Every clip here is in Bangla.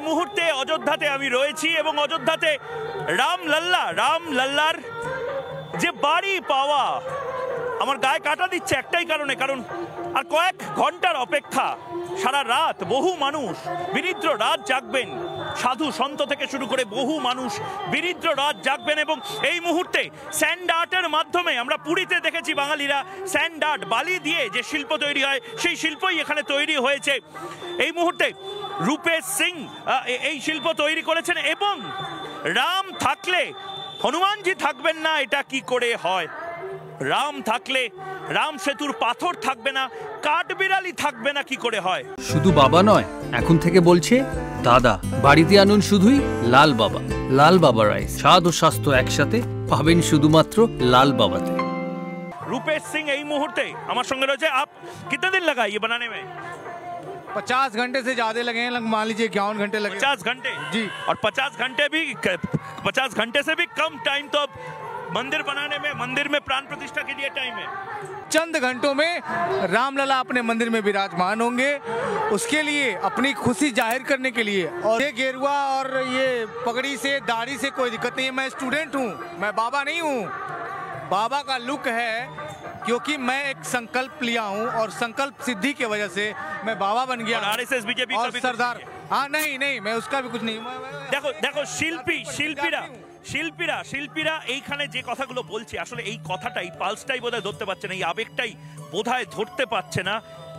মুহূর্তে অযোধ্যাতে আমি রয়েছি এবং অযোধ্যাতে রাম লাল্লার যে বাড়ি পাওয়া আমার গায়ে কাটা দিচ্ছে একটাই কারণে, কারণ আর কয়েক ঘন্টার অপেক্ষা। সারা রাত বহু মানুষ বিরিদ্র রাত জাগবেন, সাধু সন্ত থেকে শুরু করে বহু মানুষ বিরিদ্র রাত জাগবেন এবং এই মুহূর্তে স্যান্ড আর্টের মাধ্যমে আমরা পুরীতে দেখেছি বাঙালিরা স্যান্ড আর্ট বালি দিয়ে যে শিল্প তৈরি হয় সেই শিল্পই এখানে তৈরি হয়েছে। এই মুহূর্তে রূপেশ সিং এই শিল্প তৈরি করেছেন এবং রাম থাকলে হনুমানজি থাকবেন না, এটা কি করে হয়? রাম থাকলে রাম সেতুর পাথর থাকবে না, কাঠবিড়ালি থাকবে না, কি করে হয়? শুধু বাবা নয়, এখন থেকে বলছে দাদা। বাড়িতে আনুন শুধুই লাল বাবা। লাল বাবা রাইস, স্বাদ ও স্বাস্থ্য একসাথে পাবেন শুধুমাত্র লাল বাবাতে। रूपेश सिंह এই মুহূর্তে আমার সঙ্গে রয়েছে। आप कितने दिन लगा ये बनाने में? 50 घंटे से ज्यादा लगे हैं, मान लीजिए 51 घंटे लगे। 50 घंटे जी। और 50 घंटे से भी कम टाइम तो अब मंदिर बनाने में, मंदिर में प्राण प्रतिष्ठा के लिए टाइम है। चंद घंटों में रामलला अपने मंदिर में विराजमान होंगे। उसके लिए अपनी खुशी जाहिर करने के लिए, और ये गेरुआ और ये पगड़ी से दाढ़ी से कोई दिक्कत नहीं है। मैं स्टूडेंट हूँ, मैं बाबा नहीं हूँ। बाबा का लुक है क्योंकि मैं एक संकल्प लिया हूँ और संकल्प सिद्धि की वजह से मैं बाबा बन गया। आरएसएस बीजेपी और सरदार, हाँ नहीं मैं उसका भी कुछ नहीं। দেখো শিল্পীরা এইখানে যে কথাগুলো বলছে আসলে এই কথাটাই, পালসটাই বোধহয় ধরতে পারছে না, এই আবেগটাই বোধহয় ধরতে পারছে না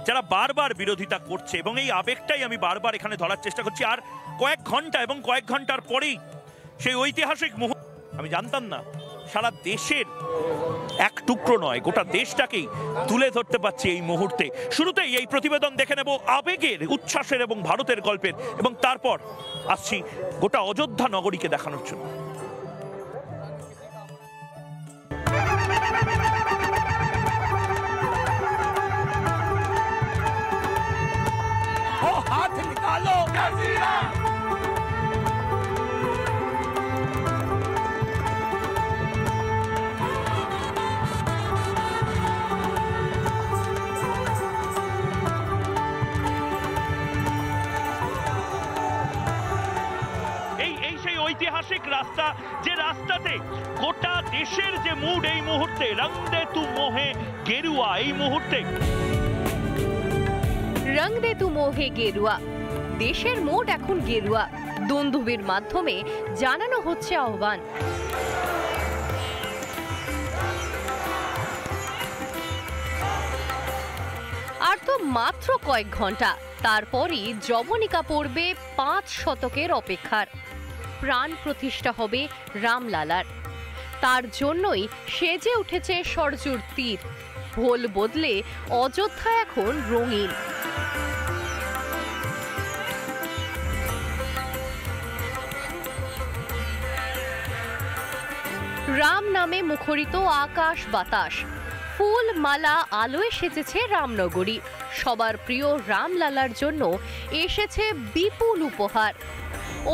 যারা বারবার বিরোধিতা করছে, এবং এই আবেগটাই আমি বারবার এখানে ধরার চেষ্টা করছি। আর কয়েক ঘন্টা এবং কয়েক ঘন্টার পরেই সেই ঐতিহাসিক মুহূর্ত। আমি জানতাম না সারা দেশের এক টুকরো নয়, গোটা দেশটাকেই তুলে ধরতে পারছি এই মুহূর্তে। শুরুতেই এই প্রতিবেদন দেখে নেব আবেগের, উচ্ছ্বাসের এবং ভারতের গল্পের, এবং তারপর আসছি গোটা অযোধ্যা নগরীকে দেখানোর জন্য। हाथ निकालो ঐতিহাসিক রাস্তা, যে রাস্তাতে গোটা দেশের যে মুড এই মুহূর্তে, রং দে তু মোহে গেরুয়া, এই মুহূর্তে রং দে তু মোহে গেরুয়া, দেশের মুড এখন গেরুয়া। দুন্দুবির মাধ্যমে জানানো হচ্ছে আহ্বান। আর তো মাত্র কয়েক ঘন্টা, তারপরই যবনিকা পড়বে 5 শতকের অপেক্ষার। প্রাণ প্রতিষ্ঠা হবে রামলালার। তার জন্যই সেজে উঠেছে সরজুর তীর। ভোল বদলে অযোধ্যা এখন রঙিন। রাম নামে মুখরিত আকাশ বাতাস, ফুল মালা আলোয় সেজেছে রামনগরী। সবার প্রিয় রামলালার জন্য এসেছে বিপুল উপহার।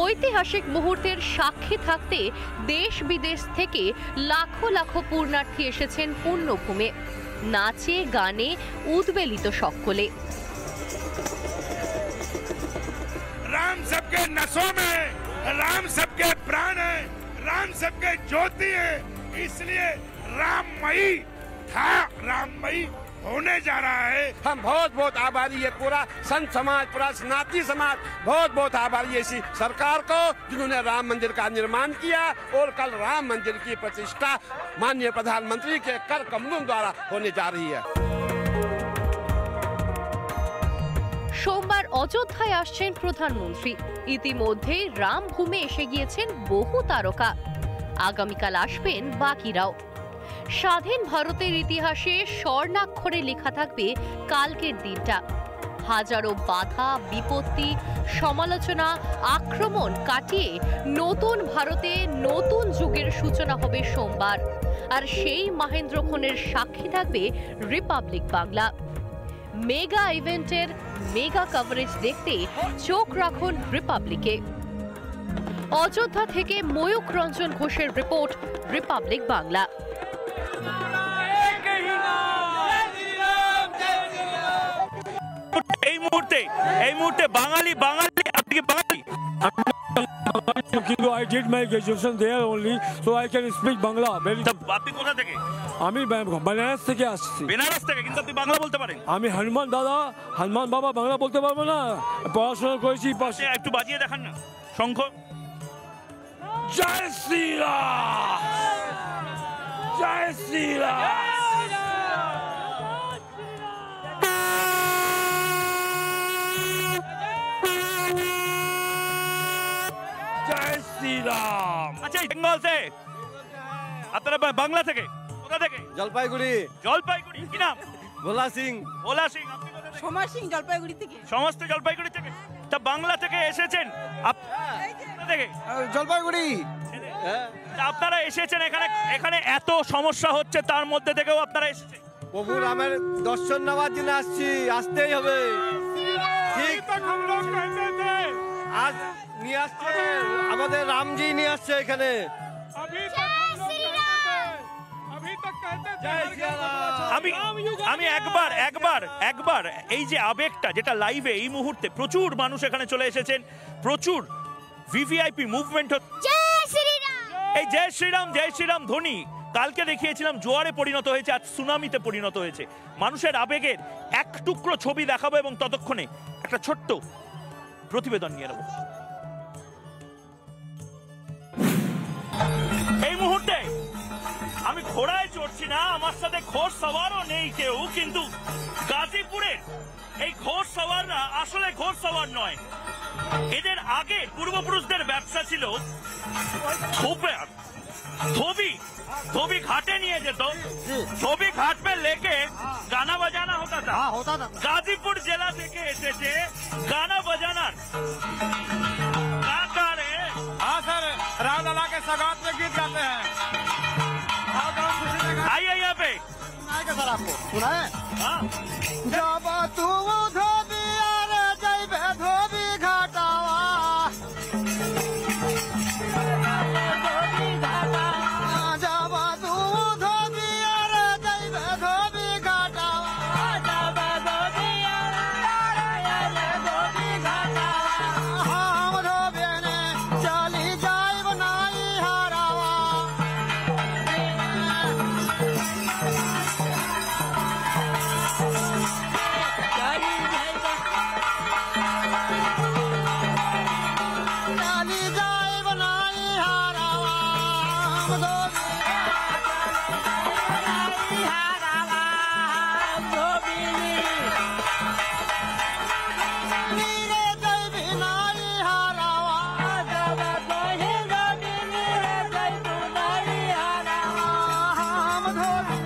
ঐতিহাসিক মুহূর্তের সাক্ষী থাকতে দেশ বিদেশ থেকে লাখো লাখো পুণ্যার্থী এসেছেন পুণ্যভূমে। নাচে গানে উদ্বেলিত সকলে। राम सबके नसों में, राम सबके प्राण है, राम सबके ज्योति है, इसलिए राममयी था, राममयी होने जा रहा है। हम बहुत बहुत आभारी है, पूरा संत समाज, पूरा सनातनी समाज बहुत बहुत आभारी है इसी सरकार को जिन्होंने राम मंदिर का निर्माण किया, और कल राम मंदिर की प्रतिष्ठा माननीय प्रधानमंत्री के कर कमलों द्वारा होने जा रही है। সোমবার অযোধ্যায় আসছেন প্রধানমন্ত্রী। ইতিমধ্যে রামভূমে এসে গিয়েছেন বহু তারকা। আগামীকাল আসবেন বাকিরাও। স্বাধীন ভারতের ইতিহাসে স্বর্ণাক্ষরে লেখা থাকবে কালকের দিনটা। হাজারো বাধা, বিপত্তি, সমালোচনা, আক্রমণ কাটিয়ে নতুন ভারতে নতুন যুগের সূচনা হবে সোমবার। আর সেই মহেন্দ্রক্ষণের সাক্ষী থাকবে রিপাবলিক বাংলা। মেগা ইভেন্টের মেগা কভারেজ দেখতে চোখ রাখুন রিপাবলিকে। অযোধ্যা থেকে ময়ূক রঞ্জন ঘোষের রিপোর্ট, রিপাবলিক বাংলা। এই মুহূর্তে বাঙালি কি বাঙালি? I did my graduation there only, so I can speak Bangla. তা আপনি কোথা থেকে? আমি বানারস থেকে আসছি। বেনারস থেকে, কিন্তু আপনি বাংলা বলতে পারেন? আমি হনুমান দাদা, হনুমান বাবা বাংলা বলতে পারবো না, পড়াশোনা করেছি পাশে। একটু বাজিয়ে দেখান না শঙ্খ। জয় শ্রীরাম, জয় শ্রীরাম। জয় শ্রীরাম। আচ্ছা, বেঙ্গল থেকে আপনারা বাংলা থেকে কোথা থেকে? জলপাইগুড়ি। জলপাইগুড়ি। কি নাম? ভোলা সিং। ভোলা সিং। আপনি কোথা থেকে? সোমা সিং, জলপাইগুড়ি থেকে। সমস্ত জলপাইগুড়ি থেকে। তা বাংলা থেকে এসেছেন কোথা থেকে? জলপাইগুড়ি। তা আপনারা এসেছেন এখানে, এখানে এত সমস্যা হচ্ছে তার মধ্যে থেকেও আপনারা এসেছেন। প্রভু রামের দর্শন নেওয়ার জন্য আসছি, আসতেই হবে। ঠিক আজ নিয়ে আসছে আমাদের রামজি, নিয়ে আসছে এখানে। আমি একবার এই যে আবেগটা, যেটা লাইভে এই মুহূর্তে প্রচুর মানুষ এখানে চলে এসেছেন, প্রচুর ভিভিআইপি মুভমেন্ট হচ্ছে। এই জয় শ্রীরাম ধ্বনি কালকে দেখিয়েছিলাম জোয়ারে পরিণত হয়েছে, আজ সুনামিতে পরিণত হয়েছে। মানুষের আবেগের এক টুকরো ছবি দেখাবো এবং ততক্ষণে একটা ছোট্ট প্রতিবেদন নিয়ে নেব। এই মুহূর্তে আমি ঘোড়ায় চড়ছি না, আমার সাথে ঘোড় সওয়ারও নেই কেউ, কিন্তু গাজীপুরের এই ঘোড় সওয়াররা আসলে ঘোড় সওয়ার নয়। এদের আগে পূর্বপুরুষদের ব্যবসা ছিল धोबी घाटे नहीं जेत, धोबी घाट पे लेके गाना बजाना होता था। गाजीपुर जिला থেকে এসেছে गाना बजाना। हाँ सर, रामलला के सगात में गीत गाते हैं। आइए यहाँ पे। सर आपको सुना है? हाँ। जब तू धोबिया रे जइबे धोबी घाटावा, जब तू धोबिया रे जइबे धोबी घाटावा, जब धोबिया रे धोबी घाटावा, हम धोबे ने चली जाइब नाई हरावा। चली जाइब नाई हरावा, हम धोबी हरावा, हम धोबी नीरे जइबी नाई हरावा, जब तोहे धोबी नीरे जइबू नाई हरावा, हम धोबी।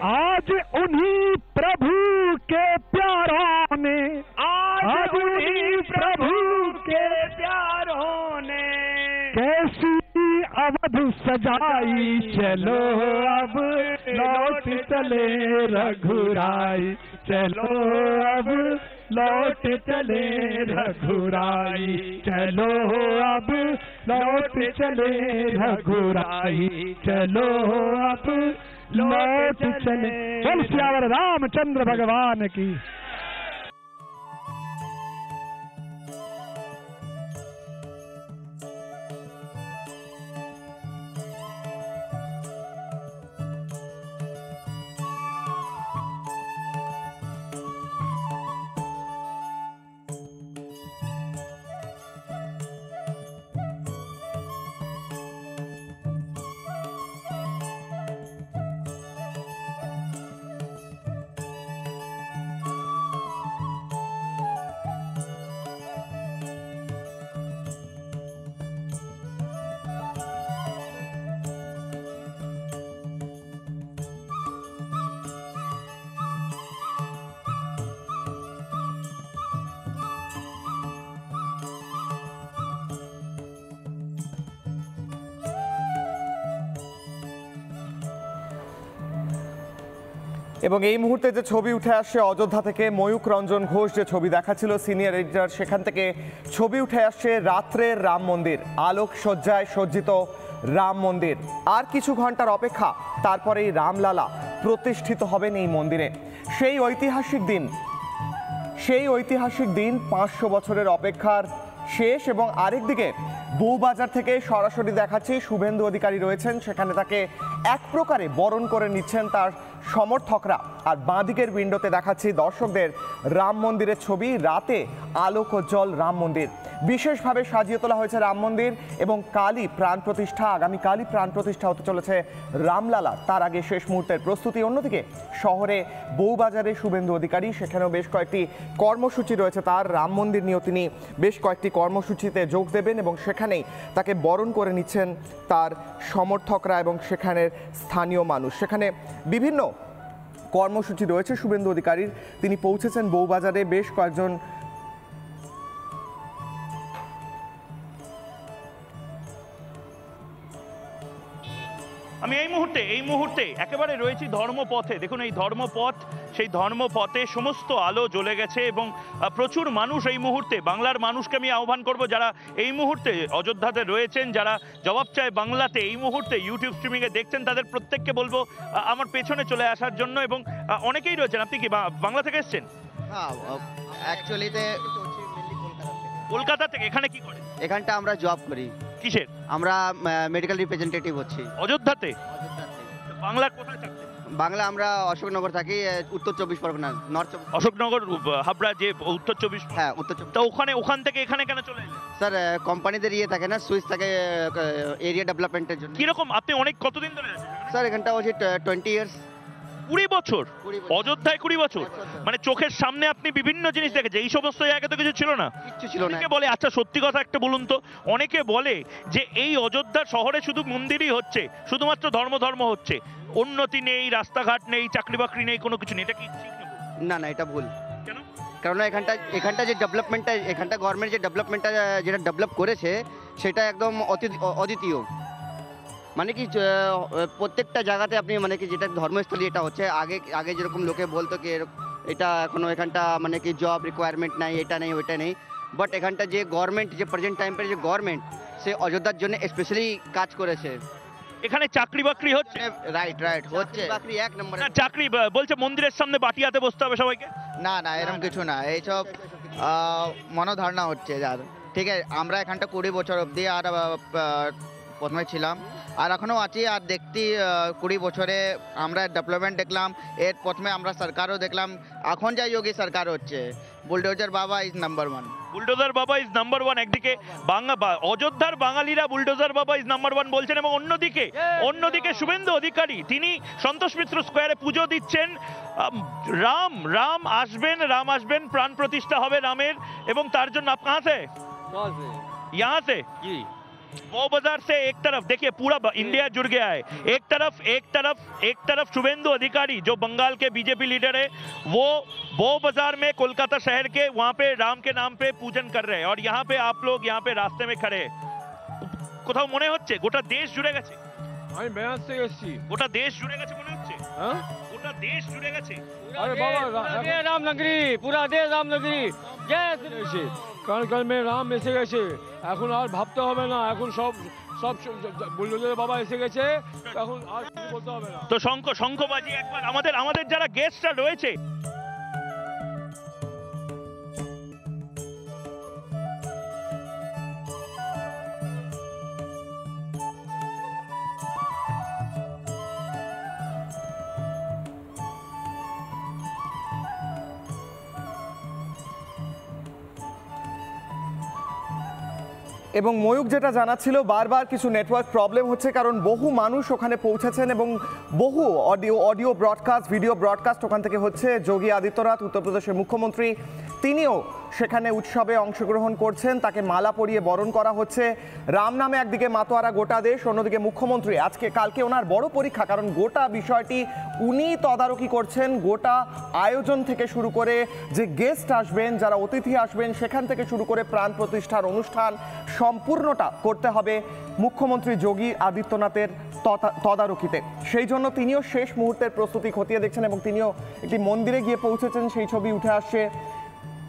आज उन्हीं प्रभु के प्यारों ने, आज उन्हीं प्रभु के प्यारों ने कैसी अवध सजाई, चलो अब लौट चले रघुराई, चलो अब लौट चले रघुराई, चलो अब लौट चले रघुराई, चलो अब लौट चले। बोल सियावर रामचंद्र भगवान की। এবং এই মুহূর্তে যে ছবি উঠে আসছে অযোধ্যা থেকে, ময়ূক রঞ্জন ঘোষ যে ছবি দেখাচ্ছিল সিনিয়র এডিটর, সেখান থেকে ছবি উঠে আসছে রাত্রের রাম মন্দির, আলোক সজ্জায় সজ্জিত রাম মন্দির। আর কিছু ঘন্টার অপেক্ষা, তারপরেই রামলালা প্রতিষ্ঠিত হবেন এই মন্দিরে। সেই ঐতিহাসিক দিন 500 বছরের অপেক্ষার শেষ। এবং আরেকদিকে বউবাজার থেকে সরাসরি দেখাচ্ছি শুভেন্দু অধিকারী রয়েছেন, সেখানে তাকে এক প্রকারে বরণ করে নিচ্ছেন তার সমর্থকরা। আর বাঁদিকের উইন্ডোতে দেখাচ্ছি দর্শকদের রাম মন্দিরের ছবি। রাতে আলোকোজ্জ্বল রাম মন্দির, বিশেষভাবে সাজিয়ে তোলা হয়েছে রাম মন্দির। এবং কালই প্রাণ প্রতিষ্ঠা, আগামীকালই প্রাণ প্রতিষ্ঠা হতে চলেছে রামলালা। তার আগে শেষ মুহূর্তের প্রস্তুতি। অন্যদিকে শহরে বউবাজারে শুভেন্দু অধিকারী, সেখানেও বেশ কয়েকটি কর্মসূচি রয়েছে তার। রাম মন্দির নিয়েও তিনি বেশ কয়েকটি কর্মসূচিতে যোগ দেবেন এবং সেখানেই তাকে বরণ করে নিচ্ছেন তার সমর্থকরা এবং সেখানের স্থানীয় মানুষ। সেখানে বিভিন্ন কর্মসূচি রয়েছে শুভেন্দু অধিকারীর। তিনি পৌঁছেছেন বউবাজারে। বেশ কয়েকজন আমি এই মুহূর্তে একেবারে রয়েছি ধর্মপথে। দেখুন এই ধর্মপথ, সেই ধর্মপথে সমস্ত আলো জ্বলে গেছে এবং প্রচুর মানুষ এই মুহূর্তে, বাংলার মানুষকে আমি আহ্বান করব যারা এই মুহূর্তে অযোধ্যাতে রয়েছেন, যারা জবাব চায় বাংলাতে এই মুহূর্তে ইউটিউব স্ট্রিমিংয়ে দেখছেন, তাদের প্রত্যেককে বলবো আমার পেছনে চলে আসার জন্য। এবং অনেকেই রয়েছেন। আপনি কি বাংলা থেকে এসছেন? হ্যাঁ, অ্যাকচুয়ালিতে কলকাতা থেকে। এখানে কি করেন? এখানটা আমরা জব করি। কিসের? আমরা মেডিকেল রিপ্রেজেন্টেটিভ হচ্ছি অযোধ্যাতে। বাংলার কোথায় থাকতেন? বাংলা আমরা অশোকনগর থাকি, উত্তর 24 পরগনা, নর্থ অশোকনগর হাবড়া যে উত্তর 24। হ্যাঁ, উত্তর 24। তো ওখান থেকে এখানে কেন চলে এলেন? স্যার, কোম্পানিদের থাকে না, সুইচ থাকে এরিয়া ডেভেলপমেন্টের জন্য। কিরকম আপনি কতদিন ধরে আছেন স্যার? এখানটা হচ্ছে 20 ইয়ার্স। 20 বছর? অযোধ্যায় 20 বছর? মানে চোখের সামনে আপনি বিভিন্ন জিনিস দেখেছেন। এই সমস্ত জায়গায় তো কিছু ছিল না। কিচ্ছু ছিল না। অনেকে বলে, আচ্ছা সত্যি কথা একটা বলুন তো, অনেকে বলে যে এই অযোধ্যা শহরে শুধু মন্দিরই হচ্ছে, শুধুমাত্র ধর্ম হচ্ছে, উন্নতি নেই, রাস্তাঘাট নেই, চাকরি বাকরি নেই, কোনো কিছু নেই। এটা কি ঠিক না? না, এটা ভুল। কেন? কারণ এখানটা যে ডেভেলপমেন্টটা, এখানটা গভর্নমেন্ট যে ডেভেলপমেন্টটা যেটা ডেভেলপ করেছে সেটা একদম অদ্বিতীয়। মানে কি প্রত্যেকটা জায়গাতে আপনি মানে কি যেটা ধর্মস্থলী এটা হচ্ছে, আগে যেরকম লোকে বলতো কি এটা এখনো এখানটা মানে কি জব রিকোয়ারমেন্ট নাই, এটা নেই ওইটা নেই, বাট এখানটা যে গভর্নমেন্ট, যে প্রেজেন্ট টাইমে যে গভর্নমেন্ট, সে অযোধ্যার জন্য স্পেশালি কাজ করেছে। এখানে চাকরি বাকরি হচ্ছে? রাইট হচ্ছে। চাকরি এক নম্বর। চাকরি বলছে মন্দিরের সামনে বাটিয়াতে বসতে হবে সবাইকে। না এরকম কিছু না, এইসব মনোধারণা হচ্ছে যার। ঠিক আছে, আমরা এখানটা 20 বছর অবধি আর প্রথমে ছিলাম আর এখনও আছি। আর দেখতে 20 বছরে আমরা ডেভেলপমেন্ট দেখলাম। এর প্রথমে আমরা সরকারও দেখলাম, এখন যা যোগী সরকার হচ্ছে, বুলডোজার বাবা ইজ নাম্বার 1। বুলডোজার বাবা ইজ নাম্বার 1। একদিকে অযোধ্যার বাঙালিরা বুলডোজার বাবা ইজ নাম্বার 1 বলছেন এবং অন্যদিকে শুভেন্দু অধিকারী তিনি সন্তোষ মিত্র স্কোয়ারে পুজো দিচ্ছেন। রাম আসবেন, প্রাণ প্রতিষ্ঠা হবে রামের। এবং তার জন্য आप कहाँ से? यहाँ से जी। वो बाजार से एक तरफ देखिए पूरा इंडिया जुड़ गया है। एक तरफ शुभेंदु अधिकारी जो बंगाल के बीजेपी लीडर है, वो बाजार में कोलकाता शहर के वहां पे राम के नाम पे पूजन कर रहे हैं और यहाँ पे आप लोग यहाँ पे रास्ते में खड़े हैं। কোথাও মনে হচ্ছে গোটা দেশ জুড়ে গেছে। আমি বেনারস থেকে এসেছি। গোটা দেশ জুড়ে গেছে মনে হচ্ছে। হ্যাঁ, গোটা দেশ জুড়ে গেছে। আরে বাবা, রামনগরী, পুরা দেশ রামনগরী। জয় শ্রী। কাল মে রাম এসে গেছে, এখন আর ভাবতে হবে না, এখন সব বুলডোজার বাবা এসে গেছে, এখন আর কিছু বলতে হবে না। তো শঙ্খবাজি একবার আমাদের যারা গেস্টরা রয়েছে এবং ময়ূক যেটা জানাচ্ছিল, বারবার কিছু নেটওয়ার্ক প্রবলেম হচ্ছে কারণ বহু মানুষ ওখানে পৌঁছেছেন এবং বহু অডিও ব্রডকাস্ট, ভিডিও ব্রডকাস্ট ওখান থেকে হচ্ছে। যোগী আদিত্যনাথ, উত্তরপ্রদেশের মুখ্যমন্ত্রী, তিনিও সেখানে উৎসবে অংশগ্রহণ করছেন। তাকে মালা পরিয়ে বরণ করা হচ্ছে। রাম নামে একদিকে মাতোয়ারা গোটা দেশ, অন্যদিকে মুখ্যমন্ত্রী। কালকে ওনার বড় পরীক্ষা, কারণ গোটা বিষয়টি উনি তদারকি করছেন। গোটা আয়োজন থেকে শুরু করে যে গেস্ট আসবেন, যারা অতিথি আসবেন, সেখান থেকে শুরু করে প্রাণ প্রতিষ্ঠার অনুষ্ঠান সম্পূর্ণটা করতে হবে মুখ্যমন্ত্রী যোগী আদিত্যনাথের তদারকিতে। সেই জন্য তিনিও শেষ মুহূর্তের প্রস্তুতি খতিয়ে দেখছেন এবং তিনিও একটি মন্দিরে গিয়ে পৌঁছেছেন, সেই ছবি উঠে আসছে।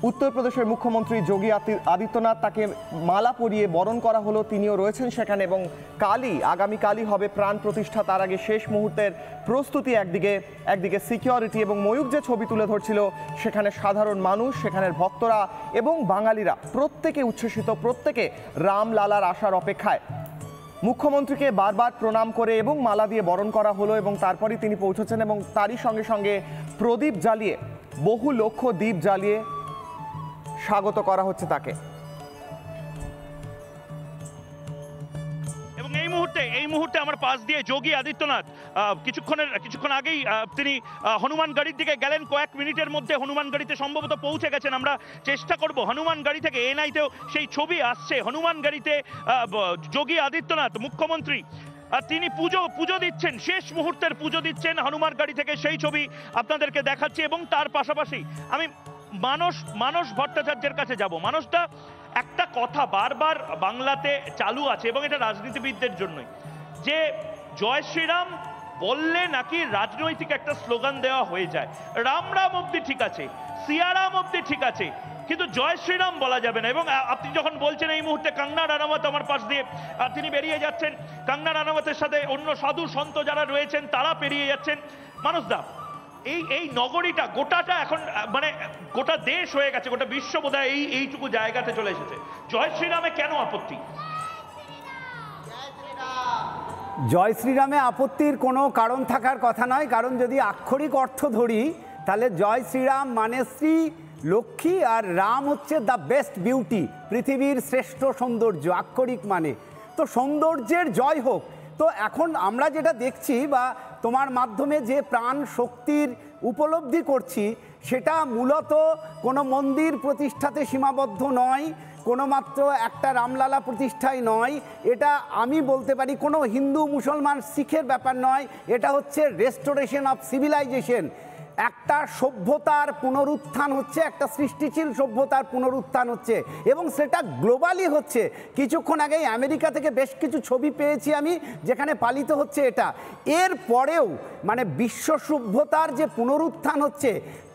উত্তরপ্রদেশের মুখ্যমন্ত্রী যোগী আদিত্যনাথ, তাকে মালা পরিয়ে বরণ করা হলো, তিনিও রয়েছেন সেখানে। এবং আগামীকালই হবে প্রাণ প্রতিষ্ঠা। তার আগে শেষ মুহূর্তের প্রস্তুতি, একদিকে সিকিউরিটি। এবং ময়ূক যে ছবি তুলে ধরছিল, সেখানে সাধারণ মানুষ, সেখানের ভক্তরা এবং বাঙালিরা প্রত্যেকে উচ্ছ্বসিত, প্রত্যেকে রামলালার আসার অপেক্ষায়। মুখ্যমন্ত্রীকে বারবার প্রণাম করে এবং মালা দিয়ে বরণ করা হলো এবং তারপরই তিনি পৌঁছেছেন এবং তারই সঙ্গে সঙ্গে প্রদীপ জ্বালিয়ে, বহু লক্ষ দীপ জ্বালিয়ে স্বাগত করা হচ্ছে তাকে। এবং এই মুহূর্তে আমার পাশ দিয়ে যোগী আদিত্যনাথ কিছুক্ষণ আগেই তিনি হনুমান গাড়ির দিকে গেলেন। কয়েক মিনিটের মধ্যে হনুমান গাড়িতে সম্ভবত পৌঁছে গেছেন। আমরা চেষ্টা করব হনুমান গাড়ি থেকে, এনআইতেও সেই ছবি আসছে, হনুমান গাড়িতে যোগী আদিত্যনাথ মুখ্যমন্ত্রী তিনি পুজো দিচ্ছেন, শেষ মুহূর্তের পুজো দিচ্ছেন হনুমান গাড়ি থেকে, সেই ছবি আপনাদেরকে দেখাচ্ছি। এবং তার পাশাপাশি আমি মানস ভট্টাচার্যের কাছে যাব। মানসটা একটা কথা বারবার বাংলাতে চালু আছে এবং এটা রাজনীতিবিদদের জন্যই, যে জয় শ্রীরাম বললে নাকি রাজনৈতিক একটা স্লোগান দেওয়া হয়ে যায়। রাম রাম অব্দি ঠিক আছে, সিয়ারাম অব্দি ঠিক আছে, কিন্তু জয় শ্রীরাম বলা যাবে না। এবং আপনি যখন বলছেন এই মুহূর্তে কঙ্গনা রানাওয়াত আমার পাশ দিয়ে তিনি বেরিয়ে যাচ্ছেন, কঙ্গনা রানাওয়াতের সাথে অন্য সাধু সন্ত যারা রয়েছেন তারা পেরিয়ে যাচ্ছেন। মানসদা, এই নগরীটা গোটাটা এখন মানে গোটা দেশ হয়ে গেছে, গোটা বিশ্ব বোধহয় এইটুকু জায়গাতে চলে এসেছে। জয় শ্রীরামে কেন আপত্তি? জয় শ্রীরামে আপত্তির কোনো কারণ থাকার কথা নয়, কারণ যদি আক্ষরিক অর্থ ধরি তাহলে জয় শ্রীরাম মানে শ্রী লক্ষ্মী, আর রাম হচ্ছে দ্য বেস্ট বিউটি, পৃথিবীর শ্রেষ্ঠ সৌন্দর্য আক্ষরিক মানে। তো সৌন্দর্যের জয় হোক। তো এখন আমরা যেটা দেখছি বা তোমার মাধ্যমে যে প্রাণ শক্তির উপলব্ধি করছি, সেটা মূলত কোনো মন্দির প্রতিষ্ঠাতে সীমাবদ্ধ নয়, কোনো মাত্র একটা রামলালা প্রতিষ্ঠাই নয়, এটা আমি বলতে পারি কোনো হিন্দু মুসলমান শিখের ব্যাপার নয়, এটা হচ্ছে রেস্টোরেশন অফ সিভিলাইজেশন। একটা সভ্যতার পুনরুত্থান হচ্ছে, একটা সৃষ্টিশীল সভ্যতার পুনরুত্থান হচ্ছে এবং সেটা গ্লোবালি হচ্ছে। কিছুক্ষণ আগেই আমেরিকা থেকে বেশ কিছু ছবি পেয়েছি আমি, যেখানে পালিত হচ্ছে এটা। এর পরেও মানে বিশ্ব সভ্যতার যে পুনরুত্থান হচ্ছে,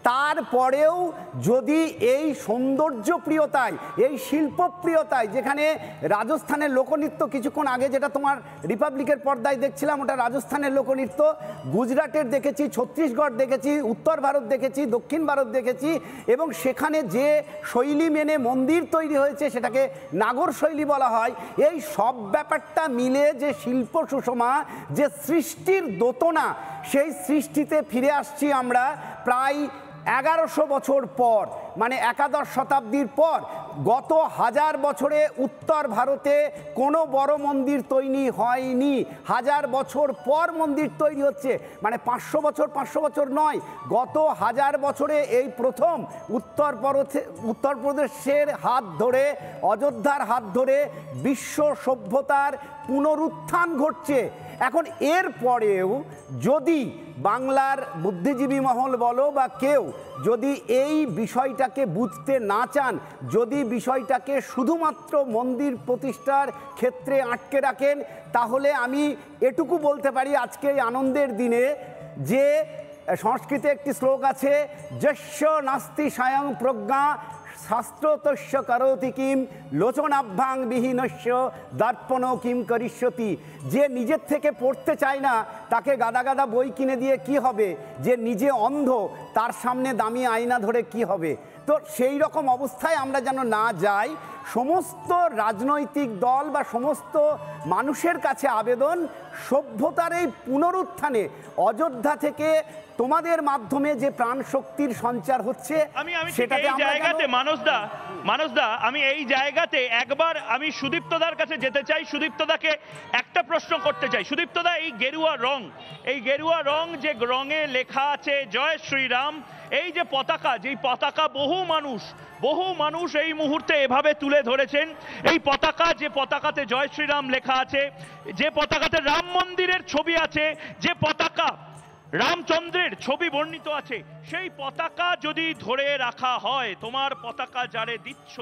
তারপরেও যদি এই সৌন্দর্যপ্রিয়তায়, এই শিল্পপ্রিয়তায়, যেখানে রাজস্থানের লোকনৃত্য কিছুক্ষণ আগে যেটা তোমার রিপাবলিকের পর্দায় দেখছিলাম, ওটা রাজস্থানের লোকনৃত্য, গুজরাটের দেখেছি, ছত্তিশগড় দেখেছি, উত্তর ভারত দেখেছি, দক্ষিণ ভারত দেখেছি, এবং সেখানে যে শৈলী মেনে মন্দির তৈরি হয়েছে সেটাকে নাগর শৈলী বলা হয়। এই সব ব্যাপারটা মিলে যে শিল্প সুষমা, যে সৃষ্টির দোতনা, সেই সৃষ্টিতে ফিরে আসছি আমরা প্রায় 1100 বছর পর, মানে একাদশ শতাব্দীর পর। গত 1000 বছরে উত্তর ভারতে কোনো বড় মন্দির তৈরি হয়নি, 1000 বছর পর মন্দির তৈরি হচ্ছে, মানে 500 বছর নয়, গত 1000 বছরে এই প্রথম উত্তরপ্রদেশের হাত ধরে, অযোধ্যার হাত ধরে বিশ্ব সভ্যতার পুনরুত্থান ঘটছে। এখন এর পরেও যদি বাংলার বুদ্ধিজীবী মহল বলো বা কেউ যদি এই বিষয়টাকে বুঝতে না চান, যদি বিষয়টাকে শুধুমাত্র মন্দির প্রতিষ্ঠার ক্ষেত্রে আটকে রাখেন, তাহলে আমি এটুকু বলতে পারি আজকে এই আনন্দের দিনে যে সংস্কৃতে একটি শ্লোক আছে, যস্য নাস্তি স্বয়ং প্রজ্ঞা শাস্ত্রতস্য করোতি কিম লোচনাভ্যাং বিহীনস্য দর্পণ কিম করিষ্যতি। যে নিজের থেকে পড়তে চায় না, তাকে গাদা গাদা বই কিনে দিয়ে কি হবে? যে নিজে অন্ধ, তার সামনে দামি আয়না ধরে কি হবে? তো সেই রকম অবস্থায় আমরা যেন না যাই। সমস্ত রাজনৈতিক দল বা সমস্ত মানুষের কাছে আবেদন, সভ্যতার এই পুনরুত্থানে অযোধ্যা থেকে তোমাদের মাধ্যমে যে প্রাণ শক্তির সঞ্চার হচ্ছে, সেটাতে এই জায়গাতে মানসদা আমি এই জায়গাতে একবার আমি সুদীপ্তদার কাছে যেতে চাই। সুদীপ্তদাকে একটা প্রশ্ন করতে চাই। সুদীপ্তদা, এই গেরুয়া রং যে রঙে লেখা আছে জয় শ্রীরাম, এই যে পতাকা, যেই পতাকা বহু মানুষ এই মুহূর্তে এভাবে তুলে ধরেছেন, এই পতাকা, যে পতাকাতে জয় শ্রীরাম লেখা আছে, যে পতাকাতে রাম মন্দিরের ছবি আছে, যে পতাকা রামচন্দ্রের ছবি বর্ণিত আছে, সেই পতাকা যদি ধরে রাখা হয়, তোমার পতাকা যারে দিচ্ছ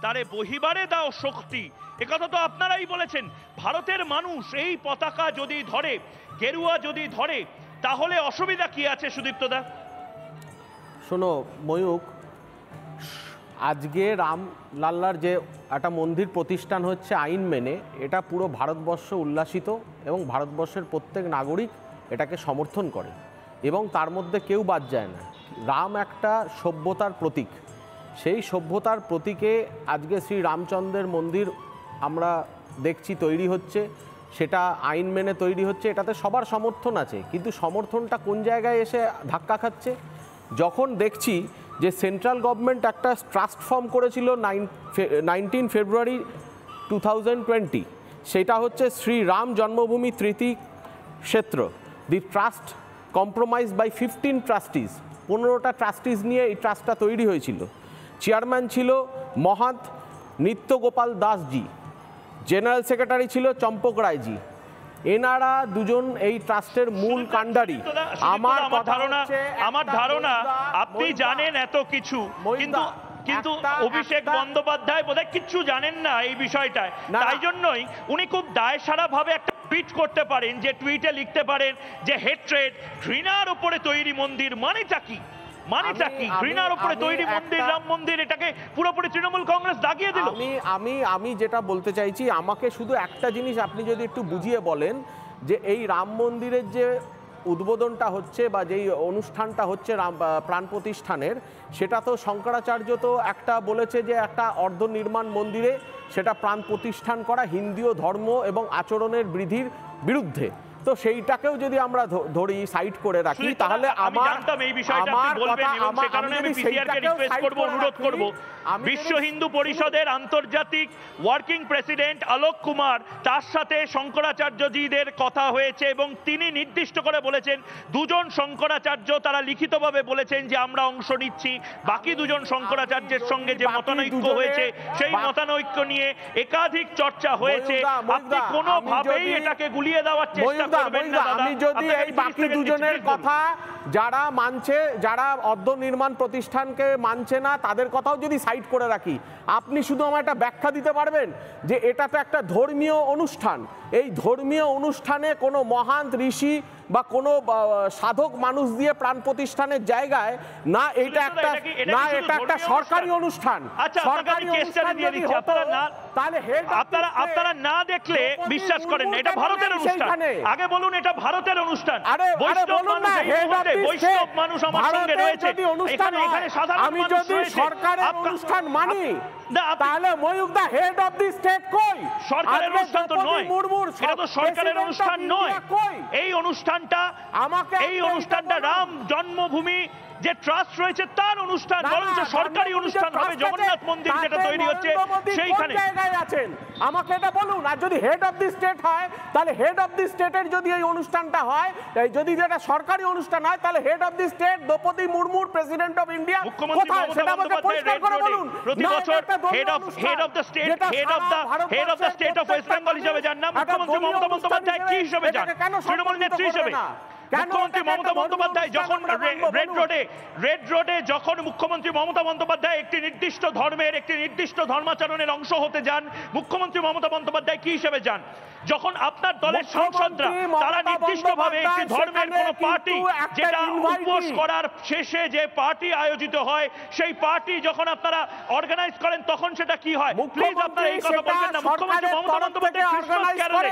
তারে বহিবারে দাও শক্তি, একথা তো আপনারাই বলেছেন। ভারতের মানুষ এই পতাকা যদি ধরে, গেরুয়া যদি ধরে, তাহলে অসুবিধা কি আছে সুদীপ্তদা? শোনো ময়ূক, আজকে রাম লাল্লার যে একটা মন্দির প্রতিষ্ঠান হচ্ছে আইন মেনে, এটা পুরো ভারতবর্ষ উল্লাসিত এবং ভারতবর্ষের প্রত্যেক নাগরিক এটাকে সমর্থন করে এবং তার মধ্যে কেউ বাদ যায় না। রাম একটা সভ্যতার প্রতীক, সেই সভ্যতার প্রতীকে আজকে শ্রী রামচন্দ্রের মন্দির আমরা দেখছি তৈরি হচ্ছে, সেটা আইন মেনে তৈরি হচ্ছে, এটাতে সবার সমর্থন আছে। কিন্তু সমর্থনটা কোন জায়গায় এসে ধাক্কা খাচ্ছে? যখন দেখছি যে সেন্ট্রাল গভর্নমেন্ট একটা ট্রাস্ট ফর্ম করেছিল 19 ফেব্রুয়ারি 2020, সেটা হচ্ছে শ্রী রাম জন্মভূমি তৃতীয় ক্ষেত্র। The trust compromise by 15 trustees, 15টা ট্রাস্টিজ নিয়ে এই ট্রাস্টটা তৈরি হয়েছিল। চেয়ারম্যান ছিল মহান্ত নিত্যগোপাল দাসজি, জেনারেল সেক্রেটারি ছিল চম্পক রায়জি। এনারা দুজন এই ট্রাস্টের মূল কাণ্ডারি। আমার ধারণা আপনি জানেন এত কিছু, কিন্তু অভিষেক বন্দ্যোপাধ্যায় বোধহয় কিচ্ছু জানেন না এই বিষয়টায়। তাই জন্যই উনি খুব দায়সারা ভাবে একটা টুইট করতে পারেন, যে টুইটে লিখতে পারেন যে হেট্রেড, ঘৃণার উপরে তৈরি মন্দির মানেটা কি? ঘৃণার উপরে তৈরি মন্দির, রাম মন্দির, এটাকে পুরোপুরি তৃণমূল কংগ্রেস দাগিয়ে দিল। আমি যেটা বলতে চাইছি, আমাকে শুধু একটা জিনিস আপনি যদি একটু বুঝিয়ে বলেন যে এই রাম মন্দিরের যে উদ্বোধনটা হচ্ছে বা যেই অনুষ্ঠানটা হচ্ছে প্রাণ প্রতিষ্ঠানের, সেটা তো শঙ্করাচার্য তো একটা বলেছে যে একটা অর্ধনির্মাণ মন্দিরে সেটা প্রাণ প্রতিষ্ঠান করা হিন্দুও ধর্ম এবং আচরণের বৃদ্ধির বিরুদ্ধে। তো সেইটাকেও যদি আমরা ধরি, সাইড করে রাখি, তাহলে অনুরোধ করব বিশ্ব হিন্দু পরিষদের আন্তর্জাতিক ওয়ার্কিং প্রেসিডেন্ট আলোক কুমার, তার সাথে শঙ্করাচার্যজিদের কথা হয়েছে এবং তিনি নির্দিষ্ট করে বলেছেন, দুজন শঙ্করাচার্য তারা লিখিতভাবে বলেছেন যে আমরা অংশ নিচ্ছি। বাকি দুজন শঙ্করাচার্যের সঙ্গে যে মতানৈক্য হয়েছে, সেই মতানৈক্য নিয়ে একাধিক চর্চা হয়েছে। আপনি কোনোভাবেই এটাকে গুলিয়ে দেওয়ার চেষ্টা করবেন না। আমি যদি এই বাকি দুজনের কথা, যারা মানছে, যারা অর্ধনির্মাণ প্রতিষ্ঠানকে মানছে না, তাদের কথাও যদি সাইড করে রাখি, আপনি শুধু আমার একটা ব্যাখ্যা দিতে পারবেন যে এটা তো একটা ধর্মীয় অনুষ্ঠান। এই ধর্মীয় অনুষ্ঠানে কোনো মহান ঋষি বা কোনো সাধক মানুষ দিয়ে প্রাণ প্রতিষ্ঠানের জায়গায় না, এটা একটা সরকারি অনুষ্ঠান। সরকারি অনুষ্ঠান যদি হতো, তাহলে আপনারা না দেখলে বিশ্বাস করেন না, এটা ভারতের অনুষ্ঠান। আগে বলুন এটা ভারতের অনুষ্ঠান। বৈষ্ণব মানুষ আমার সঙ্গে রয়েছে এখানে, সাধারণ আমি যদি সরকারের অনুষ্ঠান মানি, তাহলে ময়ূক দা হেড অফ দি স্টেট কই? সরকারের অনুষ্ঠান তো নয়, এটা তো সরকারের অনুষ্ঠান নয়। এই অনুষ্ঠানটা রাম জন্মভূমি যে ট্রাস্ট রয়েছে তার অনুষ্ঠান, বরঞ্চ সরকারি অনুষ্ঠান হবে। জগন্নাথ মন্দির যেটা তৈরি হচ্ছে সেইখানে আছেন, আমাকে এটা বলুন। আর যদি হেড অফ দি স্টেট হয়, তাহলে হেড অফ দি স্টেটের যদি এই অনুষ্ঠানটা হয়, যদি যেটা সরকারি অনুষ্ঠান হয়, তাহলে head of the state Draupadi মুর্মুর, প্রেসিডেন্ট অফ ইন্ডিয়া, কোথায় সেটা আমাকে পরিষ্কার করে বলুন। প্রতি বছর head of the state of West Bengal হিসেবে যান না, মুখ্যমন্ত্রী মমতা বন্দ্যোপাধ্যায় কি হিসেবে যান? তৃণমূল নেত্রী হিসেবে। মুখ্যমন্ত্রী মমতা বন্দ্যোপাধ্যায় যখন রেড রোডে যখন মুখ্যমন্ত্রী মমতা বন্দ্যোপাধ্যায় একটি নির্দিষ্ট ধর্মের, একটি নির্দিষ্ট ধর্মাচরণের অংশ হতে যান, মুখ্যমন্ত্রী মমতা বন্দ্যোপাধ্যায় কি হিসেবে যান? যখন আপনার দলের সাংসদরা তারা নির্দিষ্টভাবে একটি ধর্মের কোন পার্টি, যেটা উপোস করার শেষে যে পার্টি আয়োজিত হয়, সেই পার্টি যখন আপনারা অর্গানাইজ করেন, তখন সেটা কি হয়? প্লিজ আপনারা এই কথা বলবেন না। মুখ্যমন্ত্রী মমতা বন্দ্যোপাধ্যায় ক্রিসমাস ক্যারলে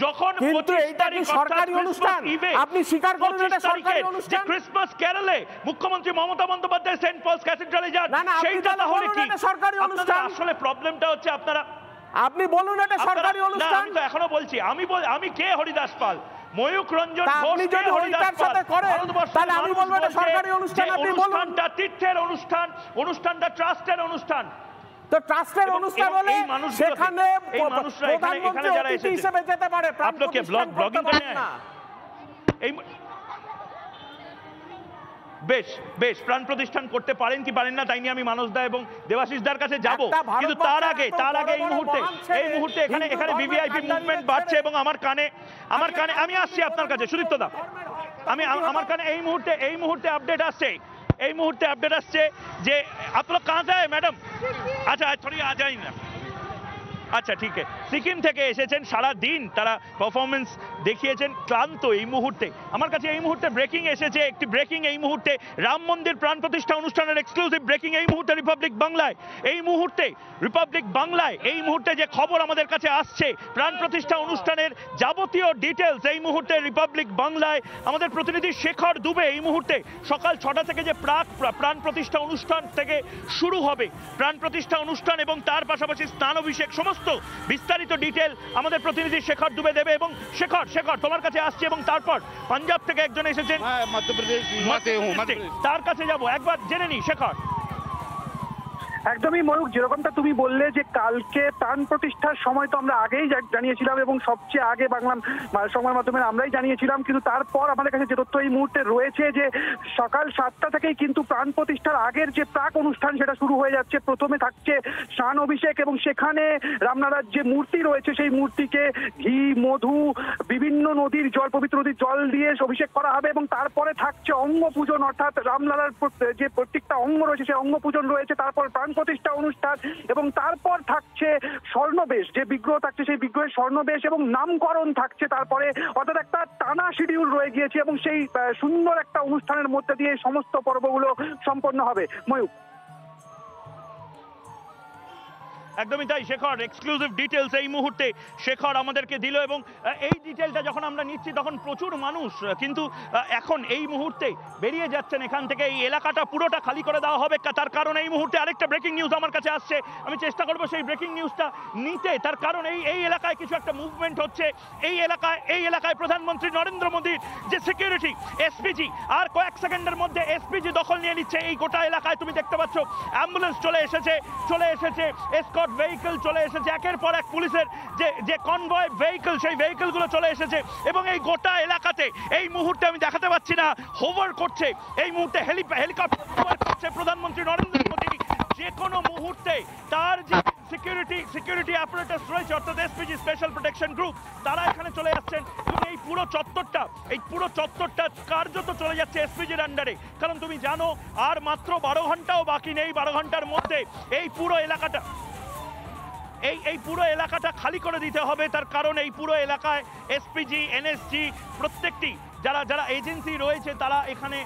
যখন 25 তারিখ সরকারি অনুষ্ঠান, আপনি স্বীকার করুন এটা সরকারি অনুষ্ঠান। ক্রিসমাস ক্যারলে মুখ্যমন্ত্রী মমতা বন্দ্যোপাধ্যায় সেন্ট পলস ক্যাথেড্রালে যান, সেইটা তাহলে কি সরকারি অনুষ্ঠান? আসলে প্রবলেমটা হচ্ছে আপনি বলুন এটা সরকারি অনুষ্ঠান। আমি তো এখনো বলছি, আমি কে হরিদাস পাল, ময়ূক রঞ্জন ঘোষ, যদি হরিদাস সাথে করে, তাহলে আমি বলবো এটা সরকারি অনুষ্ঠান। আপনি বলুন অনুষ্ঠানটা তীর্থের অনুষ্ঠান, অনুষ্ঠানটা ট্রাস্টের অনুষ্ঠান। তো ট্রাস্টের অনুষ্ঠান হলে সেখানে প্রধানমন্ত্রী অতিথি হিসেবে যেতে পারে, আপনাকে ব্লগিং করে না। এই বেশ প্রাণ প্রতিষ্ঠান করতে পারেন কি পারেন না, তাই নিয়ে আমি মানস দা এবং দেবাশিস দার কাছে যাব। কিন্তু তার আগে এই মুহূর্তে এখানে ভিভিআইপি মুভমেন্ট বাড়ছে এবং আমার কানে আমি আসছি আপনার কাছে সুদীপ্ত দা, আমার কানে এই মুহূর্তে আপডেট আসছে যে आप लोग कहाँ से आए मैडम? अच्छा थोड़ी आ जाइए ना। আচ্ছা ঠিক আছে, সিকিম থেকে এসেছেন, সারা দিন তারা পারফরমেন্স দেখিয়েছেন, ক্লান্ত এই মুহূর্তে। আমার কাছে এই মুহূর্তে ব্রেকিং এসেছে, একটি ব্রেকিং এই মুহূর্তে, রাম মন্দির প্রাণ প্রতিষ্ঠা অনুষ্ঠানের এক্সক্লুসিভ ব্রেকিং এই মুহূর্তে রিপাবলিক বাংলায়। এই মুহূর্তে রিপাবলিক বাংলায় এই মুহূর্তে যে খবর আমাদের কাছে আসছে, প্রাণ প্রতিষ্ঠা অনুষ্ঠানের যাবতীয় ডিটেলস এই মুহূর্তে রিপাবলিক বাংলায় আমাদের প্রতিনিধি শেখর দুবে এই মুহূর্তে সকাল 6টা থেকে যে প্রাণ প্রতিষ্ঠা অনুষ্ঠান থেকে শুরু হবে, প্রাণ প্রতিষ্ঠা অনুষ্ঠান এবং তার পাশাপাশি স্নান অভিষেক, সমস্ত বিস্তারিত ডিটেল আমাদের প্রতিনিধি শেখর দুবে দেবে। এবং শেখর তোমার কাছে আসছে, এবং তারপর পাঞ্জাব থেকে একজন এসেছেন, মধ্যপ্রদেশ, তার কাছে যাব, একবার জেনে নি শেখর। একদমই ময়ূক, যেরকমটা তুমি বললে যে কালকে প্রাণ প্রতিষ্ঠার সময় তো আমরা আগেই জানিয়েছিলাম এবং সবচেয়ে আগে বাংলা সংবাদ মাধ্যমে আমরাই জানিয়েছিলাম, কিন্তু তারপর আমাদের কাছে যে তথ্য এই মুহূর্তে রয়েছে যে সকাল 7টা থেকেই কিন্তু প্রাণ প্রতিষ্ঠার আগের যে প্রাক অনুষ্ঠান সেটা শুরু হয়ে যাচ্ছে। প্রথমে থাকছে স্নান অভিষেক এবং সেখানে রামলালার যে মূর্তি রয়েছে সেই মূর্তিকে ঘি, মধু, বিভিন্ন নদীর জল, পবিত্র নদীর জল দিয়ে অভিষেক করা হবে এবং তারপরে থাকছে অঙ্গ পূজন, অর্থাৎ রামলালার যে প্রত্যেকটা অঙ্গ রয়েছে সেই অঙ্গ পূজন রয়েছে, তারপর প্রাণ প্রতিষ্ঠা অনুষ্ঠান এবং তারপর থাকছে স্বর্ণবেশ, যে বিগ্রহ থাকছে সেই বিগ্রহের স্বর্ণবেশ এবং নামকরণ থাকছে তারপরে, অর্থাৎ একটা টানা শিডিউল রয়ে গিয়েছে এবং সেই সুন্দর একটা অনুষ্ঠানের মধ্যে দিয়ে সমস্ত পর্বগুলো সম্পন্ন হবে। ময়ূক, একদমই তাই শেখর, এক্সক্লুসিভ ডিটেলস এই মুহূর্তে শেখর আমাদেরকে দিল। এবং এই ডিটেলটা যখন আমরা নিচ্ছি তখন প্রচুর মানুষ কিন্তু এখন এই মুহূর্তে বেরিয়ে যাচ্ছেন এখান থেকে। এই এলাকাটা পুরোটা খালি করে দেওয়া হবে, তার কারণ এই মুহূর্তে আরেকটা ব্রেকিং নিউজ আমার কাছে আসছে, আমি চেষ্টা করবো সেই ব্রেকিং নিউজটা নিতে। তার কারণ এই এলাকায় কিছু একটা মুভমেন্ট হচ্ছে। এই এলাকায় প্রধানমন্ত্রী নরেন্দ্র মোদীর যে সিকিউরিটি এসপিজি, আর কয়েক সেকেন্ডের মধ্যে এসপিজি দখল নিয়ে নিচ্ছে এই গোটা এলাকায়। তুমি দেখতে পাচ্ছ অ্যাম্বুলেন্স চলে এসেছে, এসকর্ট ভেহিকল চলে এসেছে, একের পর এক পুলিশের যে কনভয় ভেহিকল, সেই ভেহিকলগুলো চলে এসেছে এবং এই গোটা এলাকাতে এই মুহূর্তে আমি দেখাতে পাচ্ছি না, হোভার করছে এই মুহূর্তে হেলিকপ্টার হোভার করছে প্রধানমন্ত্রী নরেন্দ্র মোদী। যে কোনো মুহূর্তে তার যে সিকিউরিটি অ্যাপারেটাস রয়েছে, অর্থাৎ এসপিজি স্পেশাল প্রোটেকশন গ্রুপ, তারা এখানে চলে যাচ্ছেন এবং এই পুরো চত্বরটা কার্যত চলে যাচ্ছে এসপিজির আন্ডারে। কারণ তুমি জানো আর মাত্র 12 ঘন্টাও বাকি নেই, 12 ঘন্টার মধ্যে এই পুরো এলাকাটা খালি করে দিতে হবে। তার কারণ এই পুরো এলাকায় এসপিজি, এনএসজি, প্রত্যেকটি যারা এজেন্সি রয়েছে তারা এখানে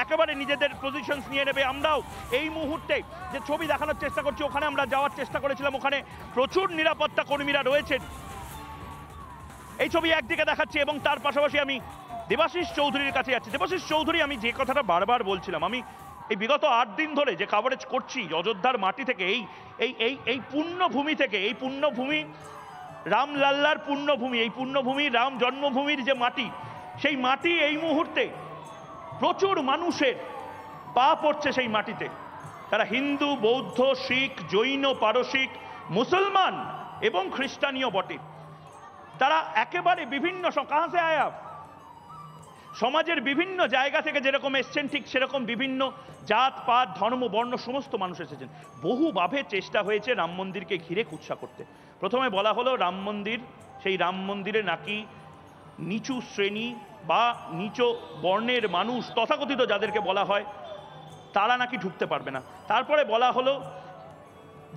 একেবারে নিজেদের পজিশনস নিয়ে নেবে। আমরাও এই মুহূর্তে যে ছবি দেখানোর চেষ্টা করছি, ওখানে আমরা যাওয়ার চেষ্টা করেছিলাম, ওখানে প্রচুর নিরাপত্তা কর্মীরা রয়েছেন। এই ছবি একদিকে দেখাচ্ছি এবং তার পাশাপাশি আমি দেবাশিস চৌধুরীর কাছে যাচ্ছি। দেবাশিস চৌধুরী, আমি যে কথাটা বারবার বলছিলাম, আমি এই বিগত 8 দিন ধরে যে কভারেজ করছি অযোধ্যার মাটি থেকে, এই পুণ্যভূমি থেকে, এই পুণ্যভূমি রামলাল্লার পুণ্যভূমি, এই পুণ্যভূমি রাম জন্মভূমির যে মাটি, সেই মাটি এই মুহূর্তে প্রচুর মানুষের পা পড়ছে সেই মাটিতে। তারা হিন্দু, বৌদ্ধ, শিখ, জৈন, পারসিক, মুসলমান এবং খ্রিস্টানীয় বটে। তারা একেবারে বিভিন্ন কাহা সে আয়া, সমাজের বিভিন্ন জায়গা থেকে যেরকম এসছেন ঠিক সেরকম বিভিন্ন জাত পাত, ধর্ম, বর্ণ সমস্ত মানুষ এসেছেন। বহুভাবে চেষ্টা হয়েছে রাম মন্দিরকে ঘিরে কুৎসা করতে। প্রথমে বলা হলো রাম মন্দির, সেই রাম মন্দিরে নাকি নিচু শ্রেণী বা নিচু বর্ণের মানুষ, তথাকথিত যাদেরকে বলা হয়, তারা নাকি ঢুকতে পারবে না। তারপরে বলা হলো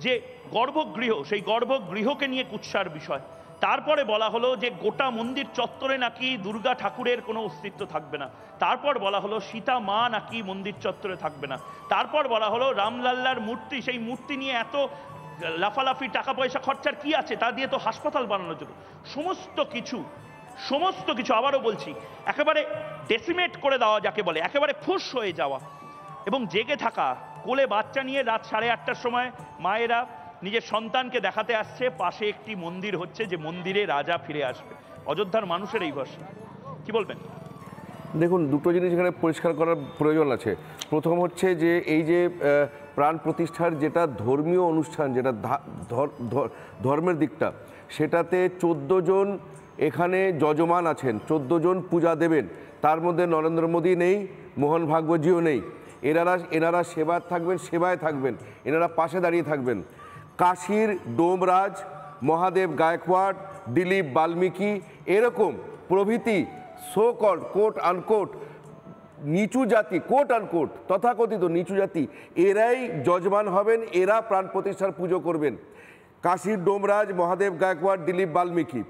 যে গর্ভগৃহ, সেই গর্ভগৃহকে নিয়ে কুৎসার বিষয়। তারপরে বলা হলো যে গোটা মন্দির চত্বরে নাকি দুর্গা ঠাকুরের কোনো অস্তিত্ব থাকবে না। তারপর বলা হলো সীতা মা নাকি মন্দির চত্বরে থাকবে না। তারপর বলা হলো রামলাল্লার মূর্তি, সেই মূর্তি নিয়ে এত লাফালাফি টাকা পয়সা খরচার কি আছে, তা দিয়ে তো হাসপাতাল বানানোর জন্য। সমস্ত কিছু আবারও বলছি, একেবারে ডেসিমেট করে দেওয়া যাকে বলে, একেবারে ফুস হয়ে যাওয়া। এবং জেগে থাকা, কোলে বাচ্চা নিয়ে রাত 8:30টার সময় মায়েরা নিজের সন্তানকে দেখাতে আসছে পাশে একটি মন্দির হচ্ছে, যে মন্দিরে রাজা ফিরে আসবে। অযোধ্যার মানুষের এই ভাষা, কি বলবেন? দেখুন, দুটো জিনিস এখানে পরিষ্কার করার প্রয়োজন আছে। প্রথম হচ্ছে যে এই যে প্রাণ প্রতিষ্ঠার যেটা ধর্মীয় অনুষ্ঠান, যেটা ধর্মের দিকটা, সেটাতে 14 জন এখানে যজমান আছেন, 14 জন পূজা দেবেন। তার মধ্যে নরেন্দ্র মোদী নেই, মোহন ভাগবতজিও নেই। এনারা সেবায় থাকবেন, এনারা পাশে দাঁড়িয়ে থাকবেন। কাশীর ডোমরাজ, মহাদেব গায়কওয়াড়, দিলীপ বাল্মীকি, এরকম প্রভৃতি সো কল্ড কোট আনকোট নিচু জাতি, কোট আনকোট তথাকথিত নিচু জাতি, এরাই যজমান হবেন, এরা প্রাণ প্রতিষ্ঠার পুজো করবেন। কাশীর ডোমরাজ, মহাদেব গায়কোয়াড়, দিলীপ বাল্মীকি,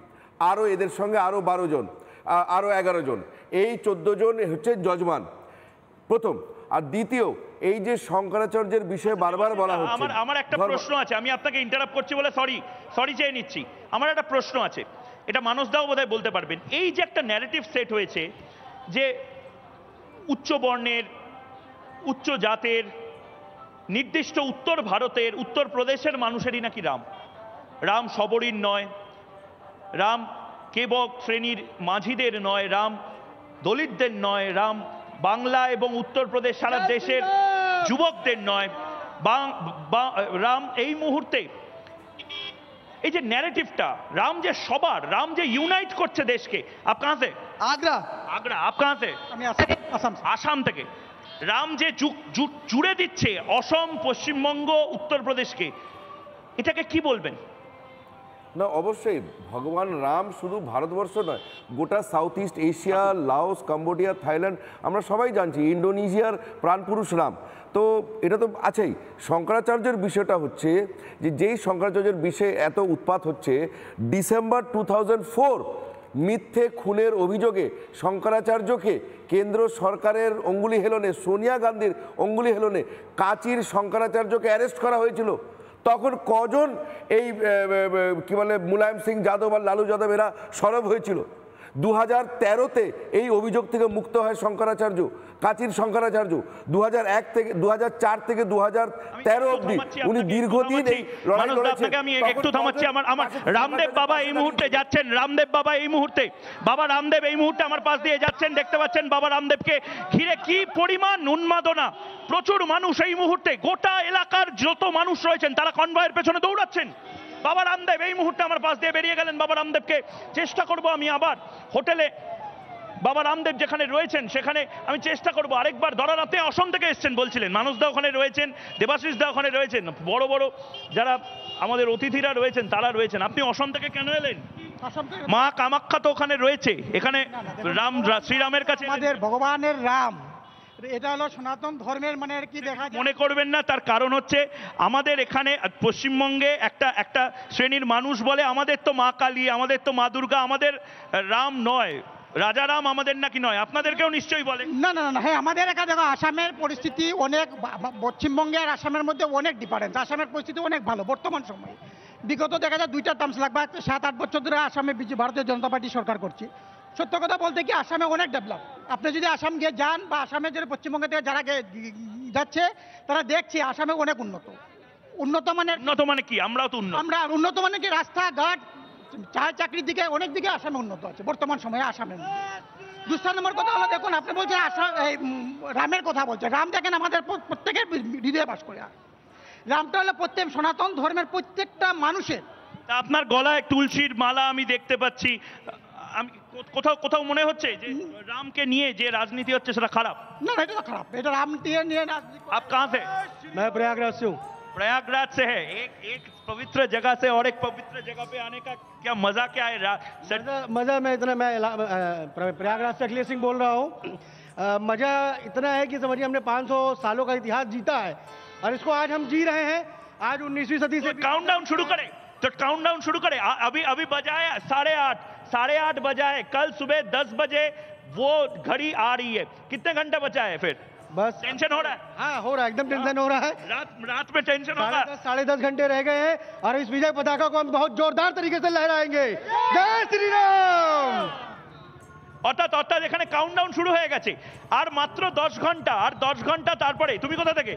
আরও এদের সঙ্গে আরও 12 জন, আরও 11 জন, এই 14 জন হচ্ছে যজমান প্রথম। আর দ্বিতীয়, এই যে শঙ্করাচার্যের বিষয়ে বারবার বলা হচ্ছে, আমার একটা প্রশ্ন আছে, আমি আপনাকে ইন্টারাপ্ট করছি বলে সরি চেয়ে নিচ্ছি। আমার একটা প্রশ্ন আছে, এটা মানসদাও বোধহয় বলতে পারবেন। এই যে একটা ন্যারেটিভ সেট হয়েছে যে উচ্চ বর্ণের, উচ্চ জাতের, নির্দিষ্ট উত্তর ভারতের, উত্তরপ্রদেশের মানুষেরই নাকি রাম সবরীর নয়, রাম কেবক শ্রেণীর মাঝিদের নয়, রাম দলিতদের নয়, রাম বাংলা এবং উত্তরপ্রদেশ সারা দেশের যুবকদের নয়, রাম এই মুহূর্তে এই যে ন্যারেটিভটা, রাম যে সবার, রাম যে ইউনাইট করছে দেশকে। আপ কাহা সে? আগ্রা। আপ কাহা সে? আমি আসাম থেকে। রাম যে জুড়ে দিচ্ছে অসম, পশ্চিমবঙ্গ, উত্তরপ্রদেশকে, এটাকে কি বলবেন? না, অবশ্যই ভগবান রাম শুধু ভারতবর্ষ নয়, গোটা south east Asia, Laos, Cambodia, Thailand, আমরা সবাই জানছি ইন্ডোনেশিয়ার প্রাণপুরুষ রাম। তো এটা তো আছেই। শঙ্করাচার্যের বিষয়টা হচ্ছে যে যেই শঙ্করাচার্যের বিষয়ে এত উৎপাত হচ্ছে, ডিসেম্বর 2004 মিথ্যে খুনের অভিযোগে শঙ্করাচার্যকে কেন্দ্র সরকারের অঙ্গুলি হেলনে, সোনিয়া গান্ধীর অঙ্গুলি হেলনে কাঁচির শঙ্করাচার্যকে অ্যারেস্ট করা হয়েছিল। তখন কজন এই কি বলে মুলায়ম সিং যাদব আর লালু যাদব এরা সরব হয়েছিল। 2013-তে এই অভিযোগ থেকে মুক্ত হয় শঙ্করাচার্য, কাঁচির শঙ্করাচার্য। 2004 থেকে 2013 অবধি উনি দীর্ঘদিন এই লড়াই লড়েছেন। আমি একটু থামাচ্ছি, আমার রামদেব বাবা এই মুহূর্তে যাচ্ছেন, রামদেব বাবা এই মুহূর্তে, বাবা রামদেব এই মুহূর্তে আমার পাশ দিয়ে যাচ্ছেন, দেখতে পাচ্ছেন বাবা রামদেবকে ঘিরে কি পরিমাণ উন্মাদনা। প্রচুর মানুষ এই মুহূর্তে, গোটা এলাকার যত মানুষ রয়েছেন তারা কনভয়ের পেছনে দৌড়াচ্ছেন। বাবা রামদেব এই মুহূর্তে আমার পাশ দিয়ে বেরিয়ে গেলেন। বাবা রামদেবকে চেষ্টা করব আমি আবার হোটেলে, বাবা রামদেব যেখানে রয়েছেন সেখানে আমি চেষ্টা করব আরেকবার। দরারাতে অসম থেকে এসছেন বলছিলেন, মানুষদা ওখানে রয়েছেন, দেবাশিস দা ওখানে রয়েছেন, বড় বড় যারা আমাদের অতিথিরা রয়েছেন তারা রয়েছেন। আপনি অসম থেকে কেন এলেন? মা কামাখ্যা তো ওখানে রয়েছে, এখানে শ্রীরামের কাছে আমাদের ভগবানের রাম, এটা হলো সনাতন ধর্মের মানে আর কি দেখা মনে করবেন না। তার কারণ হচ্ছে আমাদের এখানে পশ্চিমবঙ্গে একটা শ্রেণীর মানুষ বলে আমাদের তো মা কালী, আমাদের তো মা দুর্গা, আমাদের রাম নয়, রাজা রাম আমাদের নাকি নয়। আপনাদেরকেও নিশ্চয়ই বলে। না না না, হ্যাঁ আমাদের এখানে দেখো আসামের পরিস্থিতি অনেক, পশ্চিমবঙ্গে আর আসামের মধ্যে অনেক ডিফারেন্স। আসামের পরিস্থিতি অনেক ভালো বর্তমান সময়ে। বিগত দেখা যায় 2টা টার্মস লাগবে, 7-8 বছর ধরে আসামে ভারতীয় জনতা পার্টি সরকার করছে। সত্য কথা বলতে কি আসামে অনেক ডেভেলপ। আপনি যদি আসাম গিয়ে যান বা আসামে যদি পশ্চিমবঙ্গ থেকে যারা যাচ্ছে তারা দেখছে আসামে অনেক উন্নত মানে কি? আমরাও তো আমরা উন্নত মানে কি রাস্তাঘাট, চাকরির দিকে অনেক দিকে আসামে উন্নত আছে বর্তমান সময়ে আসামের। 2 নম্বর কথা হলো দেখুন, আপনি বলছেন আসাম রামের কথা বলছেন। রাম দেখেন আমাদের প্রত্যেকের হৃদয়ে বাস করে। রামটা হলো প্রত্যেক সনাতন ধর্মের প্রত্যেকটা মানুষের। আপনার গলায় তুলসীর মালা আমি দেখতে পাচ্ছি। আমি কোথাও মনে হচ্ছে যে রামকে নিয়ে যে রাজনীতি হচ্ছে সেটা খারাপ? না, এটা তো খারাপ। এটা রাম নিয়ে রাজনীতি। आप कहां से? मैं प्रयागराज से हूँ। प्रयागराज से है। एक पवित्र जगह से और एक पवित्र जगह पे आने का क्या मजा क्या है? मजा मैं प्रयागराज से अखिलेश सिंह बोल रहा हूँ। मजा इतना है कि समझिए हमने 500 सालों का इतिहास जीता है और इसको आज हम जी रहे हैं। आज 19वीं सदी से काउंटडाउन शुरू करें, तो काउंटडाउन शुरू करें। अभी बजा है 8:30 बजा है। कल सुबह 10 बजे वो घड़ी आ रही है। कितने घंटे बचा है फिर? बस टेंशन हो रहा है? हाँ, हो रहा है, एकदम टेंशन हो रहा है। रात में टेंशन होगा। 10:30 घंटे रह गए हैं और इस विजय पताका को हम बहुत जोरदार तरीके से लहराएंगे। जय श्री राम। অর্থাৎ এখানে কাউন্টডাউন শুরু হয়ে গেছে। আর মাত্র 10 ঘন্টা, আর 10 ঘন্টা তারপরে। তুমি কোথা থেকে?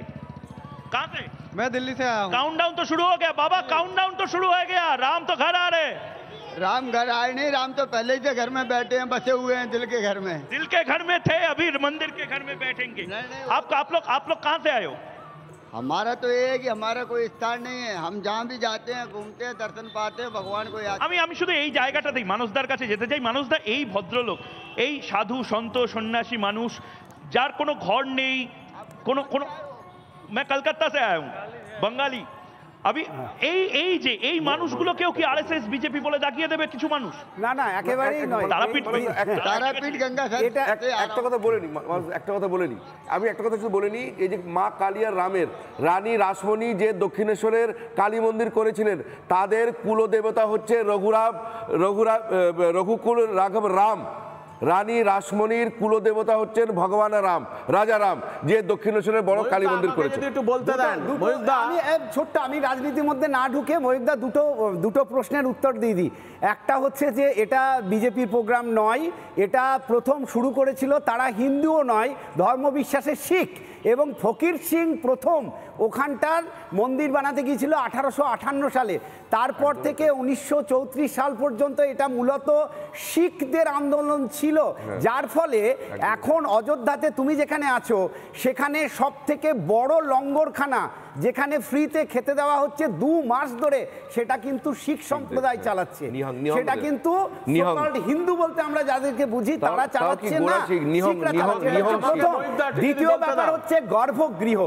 कहां से? मैं दिल्ली से आया हूँ। काउंटडाउन तो शुरू हो गया बाबा, काउंटडाउन तो शुरू हो गया। राम तो घर आ रहे। राम घर आए नहीं, राम तो पहले ही से घर में बैठे हैं, बसे हुए हैं दिल के घर में। दिल के घर में थे, अभी मंदिर के घर में बैठेंगे। आप लोग कहां से आए हो? हमारा तो ये है कि हमारा कोई स्थान नहीं है। हम जहाँ भी जाते हैं, घूमते हैं, दर्शन पाते हैं, भगवान को याद। আমি শুধু এই জায়গাটাতেই মানুষদার কাছে যেতে চাই। মানুষদা এই ভদ্রলোক, এই সাধু সন্ত সন্ন্যাসী মানুষ, যার কোনো ঘর নেই, কোনো मैं कलकत्ता से आया हूँ, बंगाली। আমি এই মানুষগুলোকেও কি আরএসএস বিজেপি বলে দেখিয়ে দেবে কিছু মানুষ? না না, একেবারেই নয়। तारापीठ गंगा একটা কথা বলে নি, একটা কথা বলে নি, আমি একটা কথা শুধু বলে নি, এই যে মা কালী আর রামের রানী রাসমণি যে দক্ষিণেশ্বরের কালী মন্দির করেছিলেন, তাদের কুলদেবতা হচ্ছে রঘুকুল রাঘব রাম। রানী রাসমণির কুলদেবতা হচ্ছেন ভগবান রাম, রাজা রাম, যে দক্ষিণেশ্বরের বড় কালী মন্দির করেছে। একটু বলতে দেন ছোট্ট, আমি রাজনীতির মধ্যে না ঢুকে মহিউদ্দা দুটো প্রশ্নের উত্তর দিয়ে দিই। একটা হচ্ছে যে এটা বিজেপির প্রোগ্রাম নয়, এটা প্রথম শুরু করেছিল তারা হিন্দুও নয়, ধর্মবিশ্বাসের শিখ, এবং ফকির সিং প্রথম ওখানটার মন্দির বানাতে গিয়েছিল 1858 সালে। তারপর থেকে 1934 সাল পর্যন্ত এটা মূলত শিখদের আন্দোলন ছিল, যার ফলে এখন অযোধ্যাতে তুমি যেখানে আছো সেখানে সব থেকে বড় লঙ্গরখানা যেখানে ফ্রিতে খেতে দেওয়া হচ্ছে 2 মাস ধরে, সেটা কিন্তু শিখ সম্প্রদায় চালাচ্ছে। সেটা কিন্তু হিন্দু বলতে আমরা যাদেরকে বুঝি তারা চালাচ্ছে না, শিখরা চালাচ্ছে। দ্বিতীয় ব্যাপার হচ্ছে গর্ভগৃহ।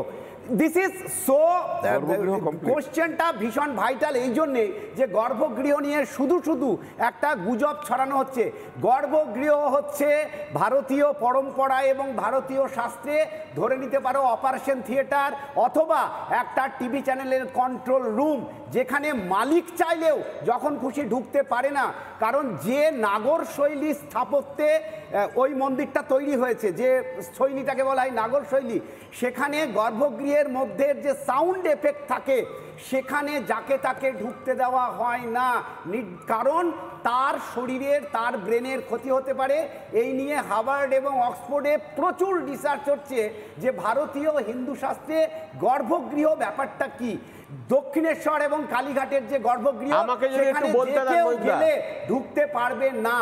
দিস ইজ সো কোশ্চেনটা ভীষণ ভাইটাল এই জন্যে যে গর্ভগৃহ নিয়ে শুধু একটা গুজব ছড়ানো হচ্ছে। গর্ভগৃহ হচ্ছে ভারতীয় পরম্পরা এবং ভারতীয় শাস্ত্রে ধরে নিতে পারো অপারেশন থিয়েটার অথবা একটা টিভি চ্যানেলের কন্ট্রোল রুম, যেখানে মালিক চাইলেও যখন খুশি ঢুকতে পারে না। কারণ যে নাগর শৈলী স্থাপত্যে ওই মন্দিরটা তৈরি হয়েছে, যে শৈলীটাকে বলা হয় নাগর শৈলী, সেখানে গর্ভগৃহের মধ্যে যে সাউন্ড এফেক্ট থাকে সেখানে যাকে তাকে ঢুকতে দেওয়া হয় না, কারণ তার শরীরের তার ব্রেনের ক্ষতি হতে পারে। এই নিয়ে হার্ভার্ড এবং অক্সফোর্ডে প্রচুর রিসার্চ হচ্ছে যে ভারতীয় হিন্দু শাস্ত্রে গর্ভগৃহ ব্যাপারটা কি। দক্ষিণেশ্বর এবং কালীঘাটের যে গর্ভগৃহ সেখানে কেউ গেলে ঢুকতে পারবে না।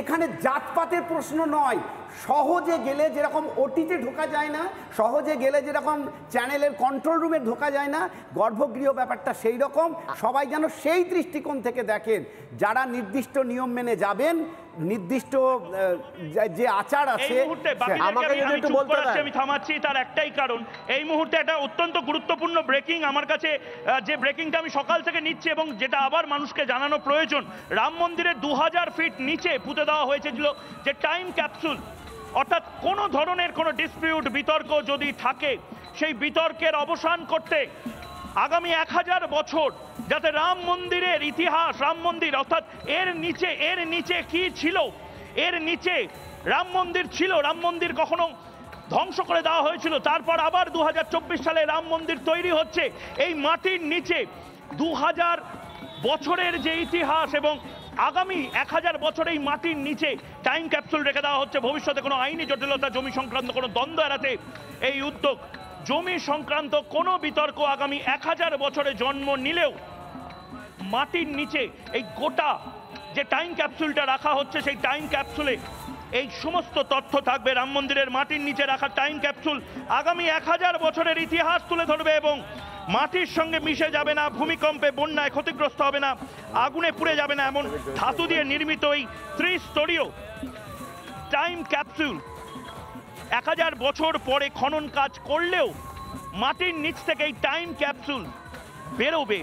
এখানে জাতপাতের প্রশ্ন নয়, সহজে গেলে যেরকম ওটিতে ঢোকা যায় না, সহজে গেলে যেরকম চ্যানেলের কন্ট্রোল রুমে ঢোকা যায় না, গর্ভগৃহ ব্যাপারটা সেই রকম। সবাই যেন সেই দৃষ্টিকোণ থেকে দেখেন, যারা নির্দিষ্ট নিয়ম মেনে যাবেন, নির্দিষ্ট যে আচার আছে। আমি থামাচ্ছি তার একটাই কারণ, এই মুহূর্তে একটা অত্যন্ত গুরুত্বপূর্ণ ব্রেকিং আমার কাছে, যে ব্রেকিংটা আমি সকাল থেকে নিচ্ছি এবং যেটা আবার মানুষকে জানানো প্রয়োজন। রাম মন্দিরের 2000 ফিট নিচে পুঁতে দেওয়া হয়েছিল যে টাইম ক্যাপসুল, অর্থাৎ কোনো ধরনের কোনো ডিসপিউট বিতর্ক যদি থাকে সেই বিতর্কের অবসান করতে আগামী 1000 বছর যাতে রাম মন্দিরের ইতিহাস, রাম মন্দির অর্থাৎ এর নিচে কি ছিল, এর নিচে রাম মন্দির ছিল, রাম মন্দির কখনো ধ্বংস করে দেওয়া হয়েছিল, তারপর আবার 2024 সালে রাম মন্দির তৈরি হচ্ছে। এই মাটির নিচে 2000 বছরের যে ইতিহাস এবং আগামী 1000 বছর এই মাটির নিচে টাইম ক্যাপসুল রেখে দেওয়া হচ্ছে। ভবিষ্যতে কোনো আইনি জটিলতা, জমি সংক্রান্ত কোনো দ্বন্দ্ব এড়াতে এই উদ্যোগ। জমি সংক্রান্ত কোনো বিতর্ক আগামী 1000 বছরে জন্ম নিলেও মাটির নিচে এই গোটা যে টাইম ক্যাপসুলটা রাখা হচ্ছে, সেই টাইম ক্যাপসুলে এই সমস্ত তথ্য থাকবে। রাম মন্দিরের মাটির নিচে রাখা টাইম ক্যাপসুল আগামী 1000 বছরের ইতিহাস তুলে ধরবে এবং মাটির সঙ্গে মিশে যাবে না, ভূমিকম্পে বন্যায় ক্ষতিগ্রস্ত হবে না, আগুনে পুড়ে যাবে না, এমন ধাতু দিয়ে নির্মিত এই 3 স্তরীয় টাইম ক্যাপসুল 1000 বছর পরে খনন কাজ করলেও মাটির নিচ থেকে এই টাইম ক্যাপসুল বেরোবে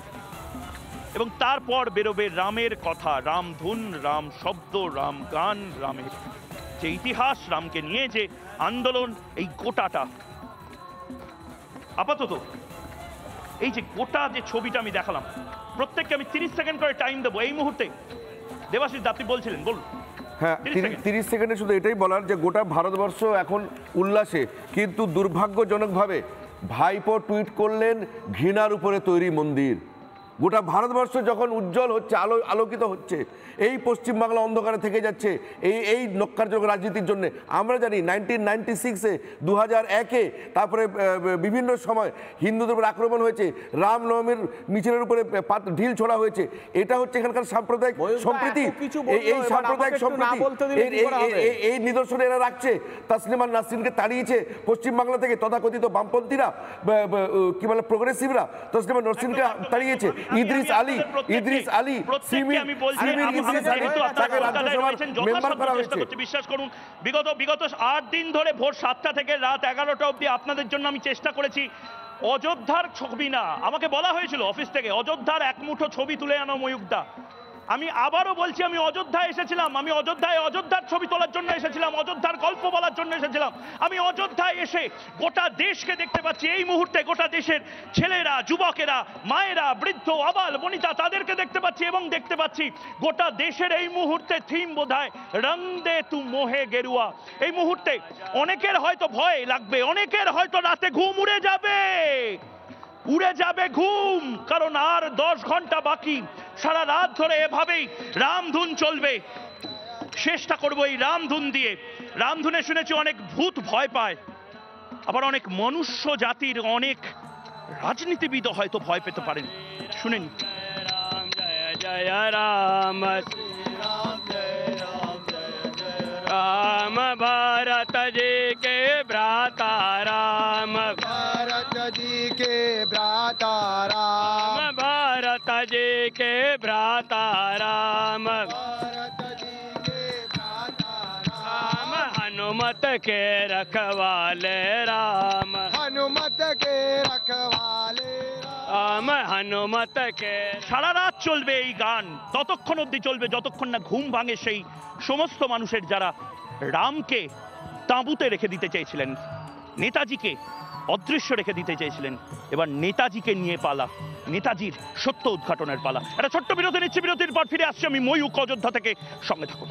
এবং তারপর বেরোবে রামের কথা, রাম ধুন, রাম শব্দ, রাম গান, রামের যে ইতিহাস, রামকে নিয়ে যে আন্দোলন, এই গোটাটা। আপাতত এই যে গোটা যে ছবিটা আমি দেখালাম, প্রত্যেককে আমি 30 সেকেন্ড করে টাইম দেবো এই মুহূর্তে। দেবাশিস দা, আপনি বলছিলেন, বলুন। হ্যাঁ, 30 সেকেন্ডে শুধু এটাই বলার যে গোটা ভারতবর্ষ এখন উল্লাসে, কিন্তু দুর্ভাগ্যজনকভাবে ভাইপো টুইট করলেন ঘৃণার উপরে তৈরি মন্দির। গোটা ভারতবর্ষ যখন উজ্জ্বল হচ্ছে, আলোকিত হচ্ছে, এই পশ্চিমবাংলা অন্ধকারে থেকে যাচ্ছে এই নক্কারজনক রাজনীতির জন্য। আমরা জানি 1996-এ, 2001-এ, তারপরে বিভিন্ন সময় হিন্দুদের উপর আক্রমণ হয়েছে, রামনবমীর মিছিলের উপরে ঢিল ছোড়া হয়েছে। এটা হচ্ছে এখানকার সাম্প্রদায়িক সম্প্রীতি। এই সাম্প্রদায়িক সম্প্রীতি, এই নিদর্শনে এরা রাখছে। তাসলিমা নাসরিনকে তাড়িয়েছে পশ্চিমবাংলা থেকে তথাকথিত বামপন্থীরা, কি বলে প্রোগ্রেসিভরা, তাসলিমা নাসরিনকে তাড়িয়েছে। ইদ্রিস আলী বিশ্বাস করুন, বিগত 8 দিন ধরে ভোর 7টা থেকে রাত 11টা অবধি আপনাদের জন্য আমি চেষ্টা করেছি অযোধ্যার ছবি না, আমাকে বলা হয়েছিল অফিস থেকে অযোধ্যার এক মুঠো ছবি তুলে আনো ময়ূকদা। আমি আবারও বলছি, আমি অযোধ্যায় এসেছিলাম, আমি অযোধ্যার ছবি তোলার জন্য এসেছিলাম, অযোধ্যার গল্প বলার জন্য এসেছিলাম। আমি অযোধ্যায় এসে গোটা দেশকে দেখতে পাচ্ছি, এই মুহূর্তে গোটা দেশের ছেলেরা, যুবকেরা, মায়েরা, বৃদ্ধ, আবাল বনিতা তাদেরকে দেখতে পাচ্ছি, এবং দেখতে পাচ্ছি গোটা দেশের এই মুহূর্তে থিম বোধহয় রং দে তু মোহে গেরুয়া। এই মুহূর্তে অনেকের হয়তো ভয় লাগবে, অনেকের হয়তো রাতে ঘুম উড়ে যাবে ঘুম, কারণ আর 10 ঘন্টা বাকি। সারা রাত ধরে এভাবেই রামধুন চলবে। শেষটা করবো এই রামধুন দিয়ে। রামধুনে শুনেছি অনেক ভূত ভয় পায়, আবার অনেক মনুষ্য জাতির অনেক রাজনীতিবিদ হয়তো ভয় পেতে পারেন। শুনেন। জয় রাম राम भारत जी के भ्राता राम, भारत जी के भ्राता राम, भारत जी के भ्राता राम, भारत जी के भ्राता राम, हनुमत के रखवाले राम, हनुमत के रखवाले राम, हनुमत के। সারা রাত চলবে এই গান, ততক্ষণ অবধি চলবে যতক্ষণ না ঘুম ভাঙে সেই সমস্ত মানুষের যারা রামকে তাঁবুতে রেখে দিতে চেয়েছিলেন, নেতাজিকে অদৃশ্য রেখে দিতে চেয়েছিলেন। এবার নেতাজিকে নিয়ে পালা, নেতাজির সত্য উদ্ঘাটনের পালা। একটা ছোট্ট বিরতি নিচ্ছি, বিরতির পর ফিরে আসছি আমি ময়ূক অযোধ্যা থেকে, সঙ্গে থাকুন।